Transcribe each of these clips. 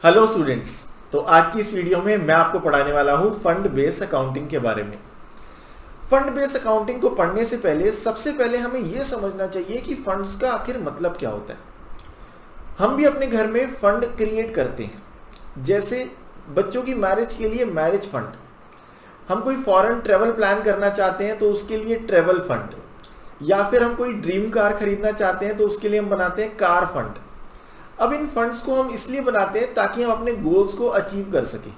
Hello students. तो आज की इस वीडियो में मैं आपको पढ़ाने वाला हूं फंड बेस्ड अकाउंटिंग के बारे में। फंड बेस्ड अकाउंटिंग को पढ़ने से पहले सबसे पहले हमें यह समझना चाहिए कि फंड्स का आखिर मतलब क्या होता है। हम भी अपने घर में फंड क्रिएट करते हैं, जैसे बच्चों की मैरिज के लिए मैरिज फंड, हम कोई फॉरेन ट्रेवल प्लान करना चाहते हैं तो उसके लिए ट्रेवल फंड, या फिर हम कोई ड्रीम कार खरीदना चाहते हैं तो उसके लिए हम बनाते हैं कार फंड। अब इन फंड्स को हम इसलिए बनाते हैं ताकि हम अपने गोल्स को अचीव कर सकें।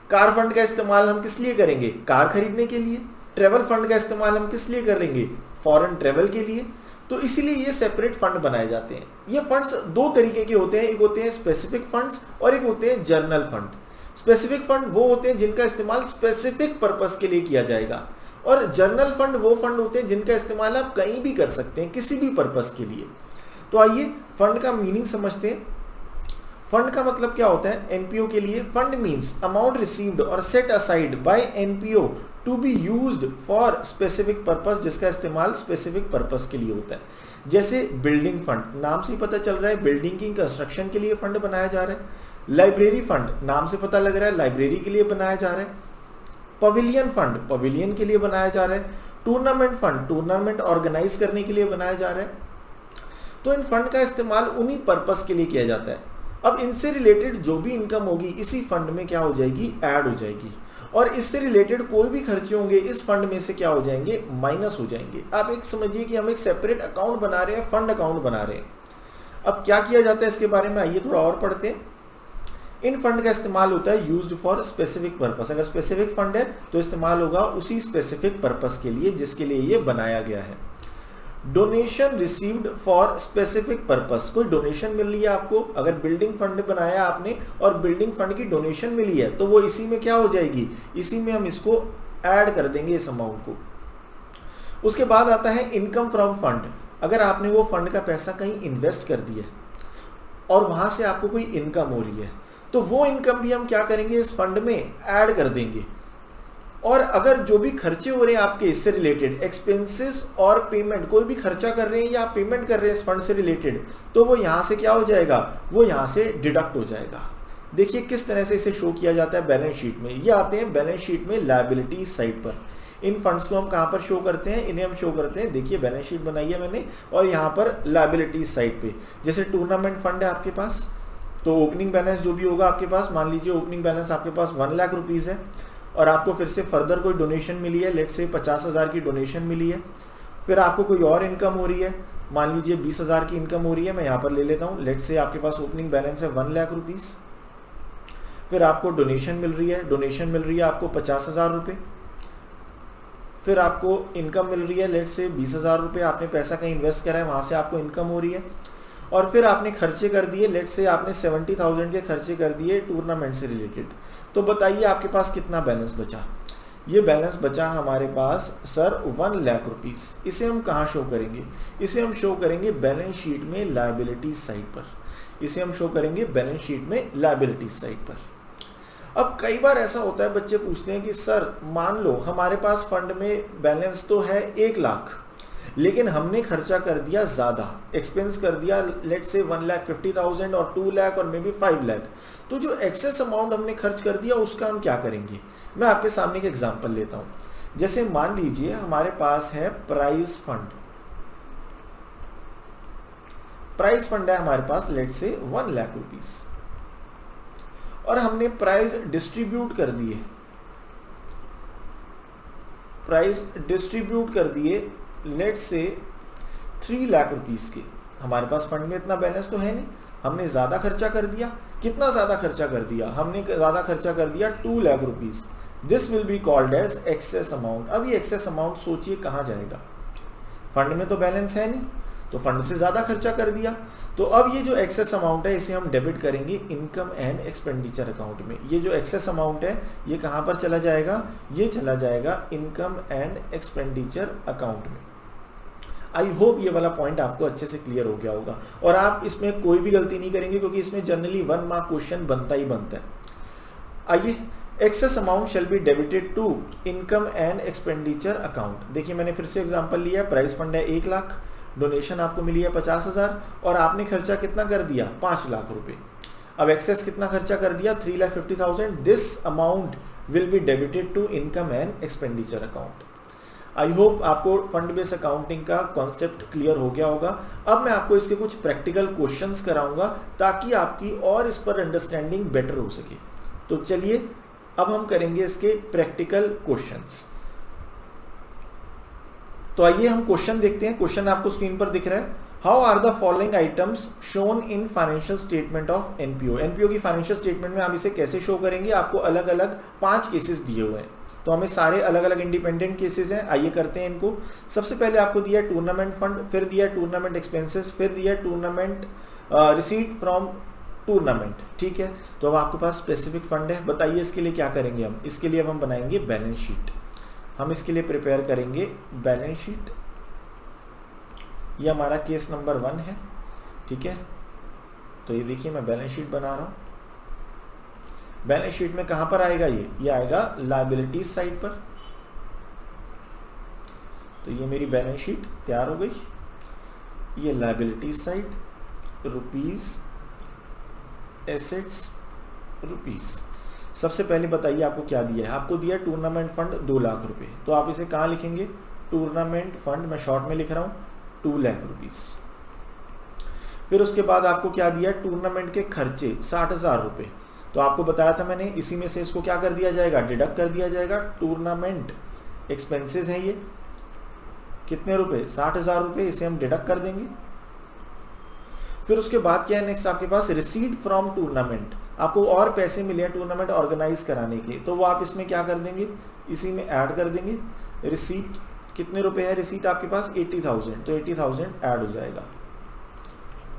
कार फंड का इस्तेमाल हम किस लिए करेंगे? कार खरीदने के लिए। ट्रेवल फंड का इस्तेमाल हम किस लिए करेंगे? फॉरेन ट्रेवल के लिए। तो इसीलिए ये सेपरेट फंड बनाए जाते हैं। ये फंड्स दो तरीके के होते हैं, एक होते हैं स्पेसिफिक फंड्स और एक होते हैं जर्नल फंड। स्पेसिफिक फंड वो होते हैं जिनका इस्तेमाल स्पेसिफिक पर्पस के लिए किया जाएगा, और जर्नल फंड वो फंड होते हैं जिनका इस्तेमाल आप कहीं भी कर सकते हैं, किसी भी पर्पस के लिए। तो आइए फंड का मीनिंग समझते हैं। फंड का मतलब क्या होता है? एनपीओ के लिए फंड मींस अमाउंट रिसीव्ड और set aside by NPO to be used for specific purpose, जिसका इस्तेमाल स्पेसिफिक पर्पस के लिए होता है। जैसे बिल्डिंग फंड, नाम से ही पता चल रहा है बिल्डिंग की कंस्ट्रक्शन के लिए फंड बनाया जा रहा है। लाइब्रेरी फंड, नाम से पता लग रहा है लाइब्रेरी के लिए बनाया जा रहा है। पवेलियन फंड, पवेलियन के लिए बनाया जा रहा है। टूर्नामेंट फंड, टूर्नामेंट ऑर्गेनाइज करने के लिए बनाया जा रहा है। तो इन फंड का इस्तेमाल उन्हीं पर्पस के लिए किया जाता है। अब इनसे रिलेटेड जो भी इनकम होगी इसी फंड में क्या हो जाएगी? ऐड हो जाएगी, और इससे रिलेटेड कोई भी खर्चे होंगे इस फंड में से क्या हो जाएंगे? माइनस हो जाएंगे। आप एक समझिए कि हम एक सेपरेट अकाउंट बना रहे हैं, फंड अकाउंट बना रहे हैं। अब क्या किया जाता है इसके बारे में आइए थोड़ा और पढ़ते हैं। इन फंड का इस्तेमाल होता है यूज्ड फॉर स्पेसिफिक पर्पस। अगर स्पेसिफिक फंड है तो इस्तेमाल होगा उसी स्पेसिफिक पर्पस के लिए जिसके लिए ये बनाया गया है। Donation received for specific purpose, कोई डोनेशन मिल रही है आपको, अगर बिल्डिंग फंड बनाया आपने और बिल्डिंग फंड की डोनेशन मिली है तो वो इसी में क्या हो जाएगी? इसी में हम इसको ऐड कर देंगे इस अमाउंट को। उसके बाद आता है इनकम फ्रॉम फंड। अगर आपने वो फंड का पैसा कहीं इन्वेस्ट कर दिया और वहां से आपको कोई इनकम हो रही है तो वो इनकम भी हम क्या करेंगे? इस फंड में ऐड कर देंगे। और अगर जो भी खर्चे हो रहे हैं आपके इससे रिलेटेड, एक्सपेंसेस और पेमेंट, कोई भी खर्चा कर रहे हैं या पेमेंट कर रहे हैं इस फंड से रिलेटेड, तो वो यहां से क्या हो जाएगा? वो यहां से डिडक्ट हो जाएगा। देखिए किस तरह से इसे शो किया जाता है बैलेंस शीट में। ये आते हैं बैलेंस शीट में लायबिलिटी साइड पर। इन फंड्स को हम कहां पर शो करते हैं? इन्हें हम शो करते हैं, देखिए बैलेंस शीट बनाई है मैंने, और यहाँ पर लायबिलिटी साइड पे जैसे टूर्नामेंट फंड है आपके पास, तो ओपनिंग बैलेंस जो भी होगा आपके पास, मान लीजिए ओपनिंग बैलेंस आपके पास 1 लाख रुपीज़ है और आपको फिर से फर्दर कोई डोनेशन मिली है, लेट से 50,000 की डोनेशन मिली है। फिर आपको कोई और इनकम हो रही है, मान लीजिए 20,000 की इनकम हो रही है, मैं यहाँ पर ले लेता हूँ। लेट से आपके पास ओपनिंग बैलेंस है 1 लाख रुपीज़। फिर आपको डोनेशन मिल रही है, आपको 50,000 रुपये। फिर आपको इनकम मिल रही है, लेट से 20,000 रुपये, आपने पैसा कहीं इन्वेस्ट करा है, वहाँ से आपको इनकम हो रही है। और फिर आपने खर्चे कर दिए, लेट से आपने 70,000 के खर्चे कर दिए टूर्नामेंट से रिलेटेड। तो बताइए आपके पास कितना बैलेंस बचा? ये बैलेंस बचा हमारे पास सर 1 लाख रुपीज़। इसे हम कहाँ शो करेंगे? इसे हम शो करेंगे बैलेंस शीट में लायबिलिटी साइड पर। इसे हम शो करेंगे बैलेंस शीट में लायबिलिटी साइड पर। अब कई बार ऐसा होता है, बच्चे पूछते हैं कि सर मान लो हमारे पास फंड में बैलेंस तो है 1 लाख, लेकिन हमने खर्चा कर दिया ज़्यादा, एक्सपेंस कर दिया लेट से 1,50,000 और 2 लाख और मे बी 5 लाख। तो जो एक्सेस अमाउंट हमने खर्च कर दिया उसका हम क्या करेंगे? मैं आपके सामने एक एग्जांपल लेता हूं। जैसे मान लीजिए हमारे पास है प्राइज फंड। प्राइज फंड है हमारे पास लेट से 1 लाख रुपीज, और हमने प्राइज डिस्ट्रीब्यूट कर दिए, लेट से 3 लाख रुपीज के। हमारे पास फंड में इतना बैलेंस तो है नहीं, हमने ज्यादा खर्चा कर दिया। कितना ज्यादा खर्चा कर दिया? हमने ज्यादा खर्चा कर दिया 2 lakh rupees. This will be called as excess amount. अब ये एक्सेस अमाउंट सोचिए कहाँ जाएगा? फंड में तो बैलेंस है नहीं, तो फंड से ज्यादा खर्चा कर दिया। तो अब ये जो एक्सेस अमाउंट है इसे हम डेबिट करेंगे इनकम एंड एक्सपेंडिचर अकाउंट में। ये जो एक्सेस अमाउंट है ये कहाँ पर चला जाएगा? ये चला जाएगा इनकम एंड एक्सपेंडिचर अकाउंट में। आई होप ये वाला पॉइंट आपको अच्छे से क्लियर हो गया होगा, और आप इसमें कोई भी गलती नहीं करेंगे क्योंकि इसमें जनरली 1 मार्क क्वेश्चन बनता ही बनता है। आइए, excess amount shall be debited to income and expenditure account. देखिए मैंने फिर से एग्जांपल लिया, प्राइस फंड है 1 लाख, डोनेशन आपको मिली है 50,000 और आपने खर्चा कितना कर दिया? 5 लाख रुपए। अब एक्सेस कितना खर्चा कर दिया, 3,50,000, this amount will be debited to income and expenditure account. I hope आपको फंड बेस्ड अकाउंटिंग का कॉन्सेप्ट क्लियर हो गया होगा। अब मैं आपको इसके कुछ प्रैक्टिकल क्वेश्चंस कराऊंगा ताकि आपकी और इस पर अंडरस्टैंडिंग बेटर हो सके। तो चलिए अब हम करेंगे इसके प्रैक्टिकल क्वेश्चंस। तो आइए हम क्वेश्चन देखते हैं। क्वेश्चन आपको स्क्रीन पर दिख रहा है। How are the following items shown in financial statement of NPO. NPO की फाइनेंशियल स्टेटमेंट में हम इसे कैसे शो करेंगे, आपको अलग अलग 5 केसेस दिए हुए हैं। तो हमें सारे अलग अलग इंडिपेंडेंट केसेस हैं, आइए करते हैं इनको। सबसे पहले आपको दिया टूर्नामेंट फंड, फिर दिया टूर्नामेंट एक्सपेंसेस, फिर दिया टूर्नामेंट रिसीट फ्रॉम टूर्नामेंट। ठीक है, तो अब आपके पास स्पेसिफिक फंड है। बताइए इसके लिए क्या करेंगे हम। इसके लिए अब हम बनाएंगे बैलेंस शीट। हम इसके लिए प्रिपेयर करेंगे बैलेंस शीट। ये हमारा केस नंबर 1 है। ठीक है, तो ये देखिए मैं बैलेंस शीट बना रहा हूं। बैलेंस शीट में कहां पर आएगा, ये आएगा लायबिलिटीज साइड पर। तो ये मेरी बैलेंस शीट तैयार हो गई। ये liabilities side, rupees, assets, rupees. सबसे पहले बताइए आपको क्या दिया है। आपको दिया टूर्नामेंट फंड 2 लाख रुपए। तो आप इसे कहां लिखेंगे, टूर्नामेंट फंड, मैं शॉर्ट में लिख रहा हूं 2 लाख रुपीज। फिर उसके बाद आपको क्या दिया, टूर्नामेंट के खर्चे 60,000 रुपए। तो आपको बताया था मैंने, इसी में से इसको क्या कर दिया जाएगा, डिडक्ट कर दिया जाएगा। टूर्नामेंट एक्सपेंसेस हैं ये, कितने रुपए, 60,000 रुपए, इसे हम डिडक्ट कर देंगे। फिर उसके बाद क्या है नेक्स्ट आपके पास, रिसीट फ्रॉम टूर्नामेंट। आपको और पैसे मिले हैं टूर्नामेंट ऑर्गेनाइज कराने के, तो वो आप इसमें क्या कर देंगे, इसी में ऐड कर देंगे। रिसीट कितने रुपए है, रिसीट आपके पास 80,000, तो 80,000 ऐड हो जाएगा।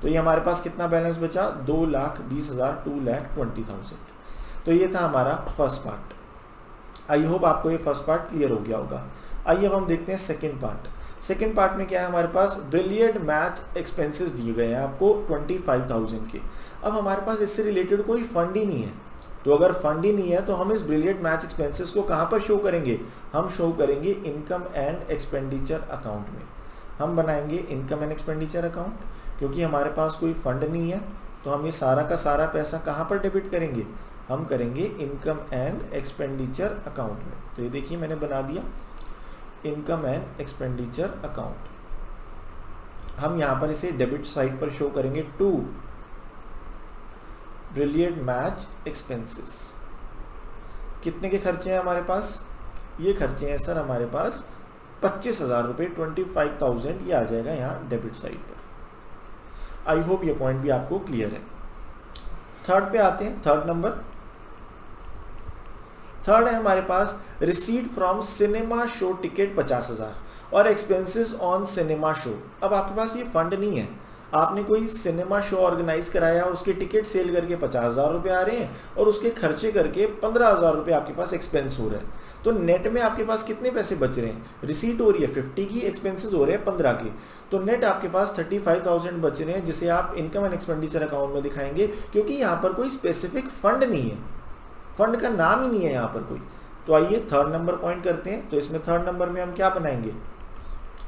तो ये हमारे पास कितना बैलेंस बचा, 2,20,000, 2,20,000। तो ये था हमारा फर्स्ट पार्ट। आई होप आपको ये फर्स्ट पार्ट क्लियर हो गया होगा। आइए अब हम देखते हैं सेकंड पार्ट। सेकंड पार्ट में क्या है, हमारे पास ब्रिलियंट मैच एक्सपेंसेस दिए गए हैं आपको 25,000 के। अब हमारे पास इससे रिलेटेड कोई फंड ही नहीं है। तो अगर फंड ही नहीं है तो हम इस ब्रिलियंट मैच एक्सपेंसेस को कहाँ पर शो करेंगे, हम शो करेंगे इनकम एंड एक्सपेंडिचर अकाउंट में। हम बनाएंगे इनकम एंड एक्सपेंडिचर अकाउंट, क्योंकि हमारे पास कोई फंड नहीं है। तो हम ये सारा का सारा पैसा कहाँ पर डेबिट करेंगे, हम करेंगे इनकम एंड एक्सपेंडिचर अकाउंट में। तो ये देखिए मैंने बना दिया इनकम एंड एक्सपेंडिचर अकाउंट। हम यहाँ पर इसे डेबिट साइड पर शो करेंगे टू ब्रिलियंट मैच एक्सपेंसेस। कितने के खर्चे हैं हमारे पास, ये खर्चे हैं सर हमारे पास 25,000 रुपये, 25,000 ये आ जाएगा यहाँ डेबिट साइड पर। आई होप ये पॉइंट भी आपको क्लियर है। थर्ड पे आते हैं, थर्ड नंबर। थर्ड है हमारे पास receipt from cinema show ticket 50,000 और एक्सपेंसेस ऑन सिनेमा शो। अब आपके पास ये फंड नहीं है, आपने कोई सिनेमा शो ऑर्गेनाइज कराया, उसके टिकट सेल करके 50,000 रुपये आ रहे हैं और उसके खर्चे करके 15,000 रुपये आपके पास एक्सपेंस हो रहे हैं। तो नेट में आपके पास कितने पैसे बच रहे हैं, रिसीट हो रही है 50 की, एक्सपेंसेस हो रहे हैं 15 के। तो नेट आपके पास 35,000 बच रहे हैं, जिसे आप इनकम एंड एक्सपेंडिचर अकाउंट में दिखाएंगे, क्योंकि यहाँ पर कोई स्पेसिफिक फंड नहीं है, फंड का नाम ही नहीं है यहाँ पर कोई। तो आइए थर्ड नंबर पॉइंट करते हैं। तो इसमें थर्ड नंबर में हम क्या बनाएंगे,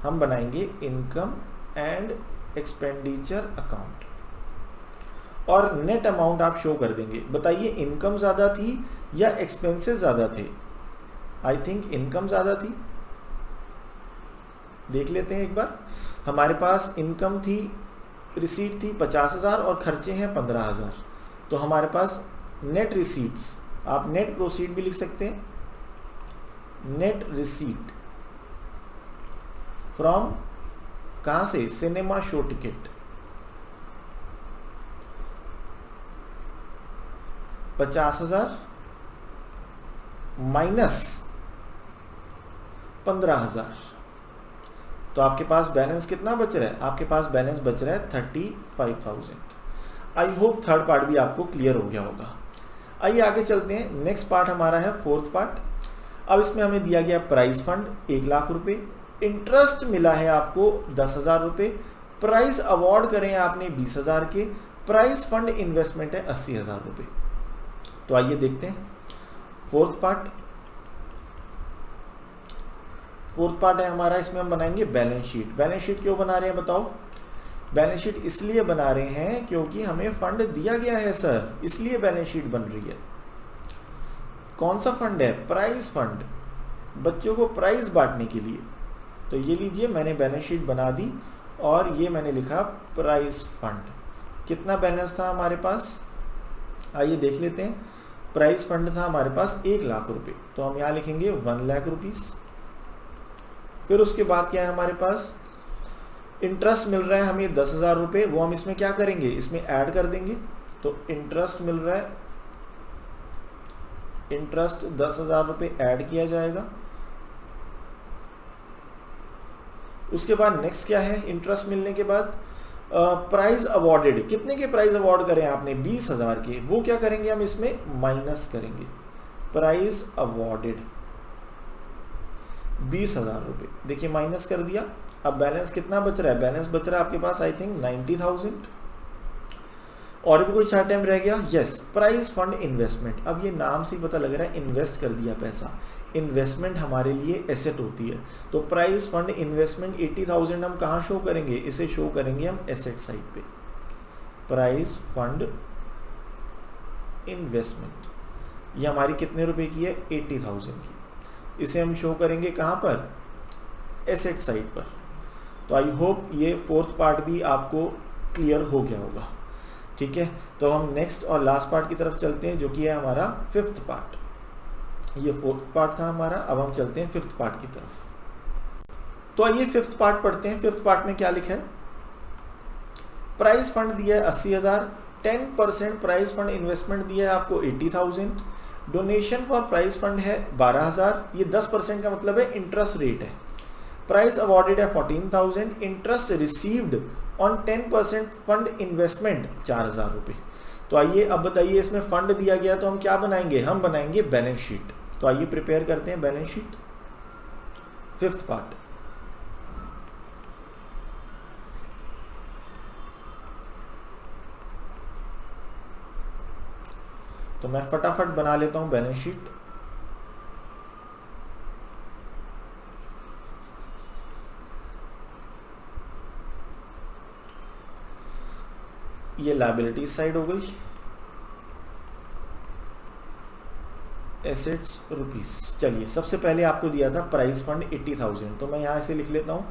हम बनाएंगे इनकम एंड एक्सपेंडिचर अकाउंट और नेट अमाउंट आप शो कर देंगे। बताइए इनकम ज्यादा थी या एक्सपेंसेस ज्यादा थे, आई थिंक इनकम ज्यादा थी। देख लेते हैं एक बार। हमारे पास इनकम थी, रिसीट थी 50,000 और खर्चे हैं 15,000। तो हमारे पास नेट रिसीट्स, आप नेट प्रोसीड भी लिख सकते हैं, नेट रिसीट फ्रॉम कहां से, सिनेमा शो टिकट 50,000 माइनस 15,000। तो आपके पास बैलेंस कितना बच रहा है, आपके पास बैलेंस बच रहा है 35,000। आई होप थर्ड पार्ट भी आपको क्लियर हो गया होगा। आइए आगे चलते हैं। नेक्स्ट पार्ट हमारा है फोर्थ पार्ट। अब इसमें हमें दिया गया प्राइस फंड 1 लाख रुपए, इंटरेस्ट मिला है आपको 10,000 रुपए, प्राइस अवार्ड करें आपने 20,000 के, प्राइस फंड इन्वेस्टमेंट है 80,000 रुपए। तो आइए देखते हैं फोर्थ पार्ट। फोर्थ पार्ट है हमारा, इसमें हम बनाएंगे बैलेंस शीट। बैलेंस शीट क्यों बना रहे हैं बताओ, बैलेंस शीट इसलिए बना रहे हैं क्योंकि हमें फंड दिया गया है सर, इसलिए बैलेंस शीट बन रही है। कौन सा फंड है? प्राइज फंड, बच्चों को प्राइज बांटने के लिए। तो ये लीजिए मैंने बैलेंस शीट बना दी और ये मैंने लिखा प्राइज फंड। कितना बैलेंस था हमारे पास, आइए देख लेते हैं। प्राइज फंड था हमारे पास 1 लाख रुपए, तो हम यहाँ लिखेंगे 1 लाख रुपीस। फिर उसके बाद क्या है हमारे पास, इंटरेस्ट मिल रहा है हमें 10,000 रुपये, वो हम इसमें क्या करेंगे, इसमें ऐड कर देंगे। तो इंटरेस्ट मिल रहा है, इंटरेस्ट 10,000 रुपये ऐड किया जाएगा। उसके बाद नेक्स्ट क्या है, इंटरेस्ट मिलने के बाद प्राइज अवॉर्डेड, कितने के प्राइज अवॉर्ड करें आपने, 20,000 के, वो क्या करेंगे हम इसमें माइनस करेंगे। प्राइज अवॉर्डेड 20,000 रुपये, देखिए माइनस कर दिया। अब बैलेंस कितना बच रहा है, बैलेंस बच रहा है आपके पास आई थिंक 90,000। और भी कुछ आइटम रह गया, यस प्राइज फंड इन्वेस्टमेंट। अब ये नाम से ही पता लग रहा है इन्वेस्ट कर दिया पैसा, इन्वेस्टमेंट हमारे लिए एसेट होती है। तो प्राइज फंड इन्वेस्टमेंट 80,000 हम कहाँ शो करेंगे, इसे शो करेंगे हम एसेट साइड पे। प्राइज फंड इन्वेस्टमेंट ये हमारी कितने रुपए की है, 80,000 की। इसे हम शो करेंगे कहाँ पर, एसेट साइड पर। तो आई होप ये 4th पार्ट भी आपको क्लियर हो गया होगा। ठीक है, तो हम नेक्स्ट और लास्ट पार्ट की तरफ चलते हैं, जो कि है हमारा 5th पार्ट। ये 4th पार्ट था हमारा, अब हम चलते हैं 5th पार्ट की तरफ। तो आइए 5th पार्ट पढ़ते हैं। 5th पार्ट में क्या लिखा है, प्राइज फंड दिया है 80,000, 10% प्राइज फंड इन्वेस्टमेंट दिया है आपको 80,000, डोनेशन फॉर प्राइज फंड है 12,000, ये 10% का मतलब है इंटरेस्ट रेट है। प्राइज अवॉर्डेड है 14,000, interest received on 10% fund investment 4,000 रुपये। तो आइए अब बताइए, इसमें फंड दिया गया तो हम क्या बनाएंगे, हम बनाएंगे बैलेंस शीट। तो आइए प्रिपेयर करते हैं बैलेंस शीट, 5th पार्ट। तो मैं फटाफट बना लेता हूं बैलेंस शीट। ये लायबिलिटी साइड हो गई, एसेट्स रुपीस। चलिए सबसे पहले आपको दिया था प्राइज फंड 80,000, तो मैं यहां से लिख लेता हूं,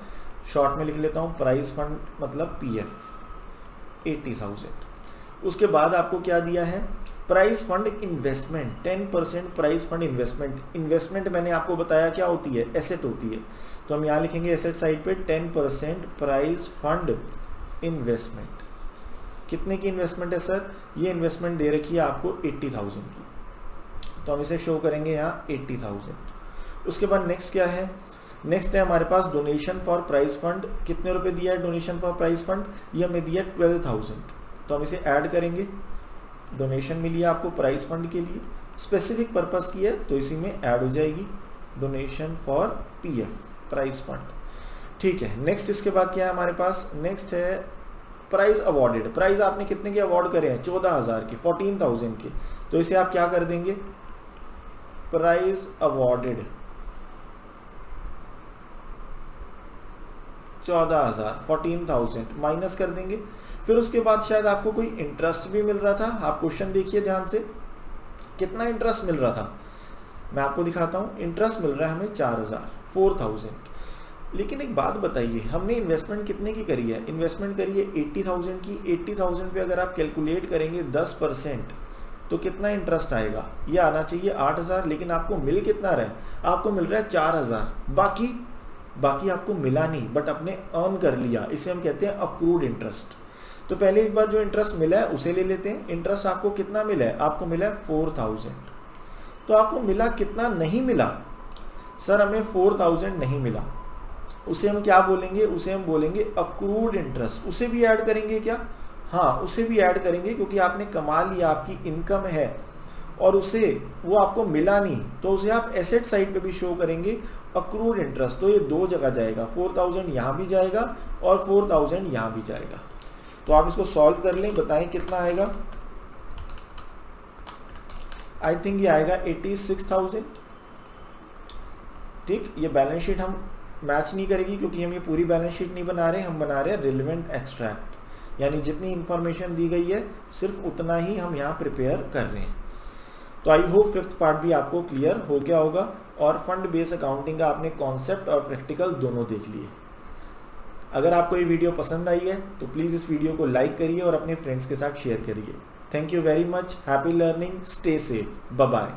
शॉर्ट में लिख लेता हूं प्राइज फंड मतलब पीएफ 80,000। उसके बाद आपको क्या दिया है, prize fund investment 10% prize fund investment. Investment मैंने आपको बताया क्या होती है, एसेट होती है। तो हम यहाँ लिखेंगे एसेट साइड पे 10% प्राइज फंड इन्वेस्टमेंट। कितने की इन्वेस्टमेंट है सर, ये इन्वेस्टमेंट दे रखी है आपको 80,000 की, तो हम इसे शो करेंगे यहाँ 80,000। उसके बाद नेक्स्ट क्या है, नेक्स्ट है हमारे पास डोनेशन फॉर प्राइज फंड। कितने रुपए दिया है डोनेशन फॉर प्राइज फंड, ये हमें दिया 12,000, तो हम इसे ऐड करेंगे। डोनेशन मिली है आपको प्राइज फंड के लिए, स्पेसिफिक पर्पस की है तो इसी में ऐड हो जाएगी donation for PF prize fund. ठीक है, नेक्स्ट इसके बाद क्या है हमारे पास, नेक्स्ट है प्राइज अवॉर्डेड। प्राइज आपने कितने के अवार्ड करे हैं, 14,000 के, 14,000 के, तो इसे आप क्या कर देंगे, प्राइज अवॉर्डेड 14,000, 14,000 माइनस कर देंगे। फिर उसके बाद शायद आपको कोई इंटरेस्ट भी मिल रहा था। आप क्वेश्चन देखिए ध्यान से, कितना इंटरेस्ट मिल रहा था, मैं आपको दिखाता हूं। इंटरेस्ट मिल रहा है हमें 4,000, 4,000। लेकिन एक बात बताइए, हमने इन्वेस्टमेंट कितने की करी है, इन्वेस्टमेंट करी है 80,000 की। 80,000 पे अगर आप कैलकुलेट करेंगे 10% तो कितना इंटरेस्ट आएगा, ये आना चाहिए 8,000, लेकिन आपको मिल कितना रहा है, आपको मिल रहा है 4,000। बाकी आपको मिला नहीं, बट आपने अर्न कर लिया, इसे हम कहते हैं अक्रूड इंटरेस्ट। तो पहले एक बार जो इंटरेस्ट मिला है उसे ले लेते हैं। इंटरेस्ट आपको कितना मिला है, आपको मिला है 4,000। तो आपको मिला कितना, नहीं मिला सर, हमें 4,000 नहीं मिला, उसे हम क्या बोलेंगे, उसे हम बोलेंगे अक्रूड इंटरेस्ट। उसे भी ऐड करेंगे क्या, हाँ उसे भी ऐड करेंगे, क्योंकि आपने कमा लिया, आपकी इनकम है और उसे वो आपको मिला नहीं, तो उसे आप एसेट साइड पे भी शो करेंगे अक्रूड इंटरेस्ट। तो ये दो जगह जाएगा, 4,000 यहाँ भी जाएगा और 4,000 यहाँ भी जाएगा। तो आप इसको सॉल्व कर लें, बताएं कितना आएगा। आई थिंक ये आएगा 86,000। ठीक, ये बैलेंस शीट हम मैच नहीं करेगी क्योंकि हम ये पूरी बैलेंस शीट नहीं बना रहे, हम बना रहे हैं रिलेवेंट एक्सट्रैक्ट। यानी जितनी इंफॉर्मेशन दी गई है सिर्फ उतना ही हम यहाँ प्रिपेयर कर रहे हैं। तो आई होप 5th पार्ट भी आपको क्लियर हो गया होगा और फंड बेस्ड अकाउंटिंग का आपने कॉन्सेप्ट और प्रैक्टिकल दोनों देख लिए। अगर आपको ये वीडियो पसंद आई है तो प्लीज़ इस वीडियो को लाइक करिए और अपने फ्रेंड्स के साथ शेयर करिए। Thank you very much, happy learning, stay safe, bye bye.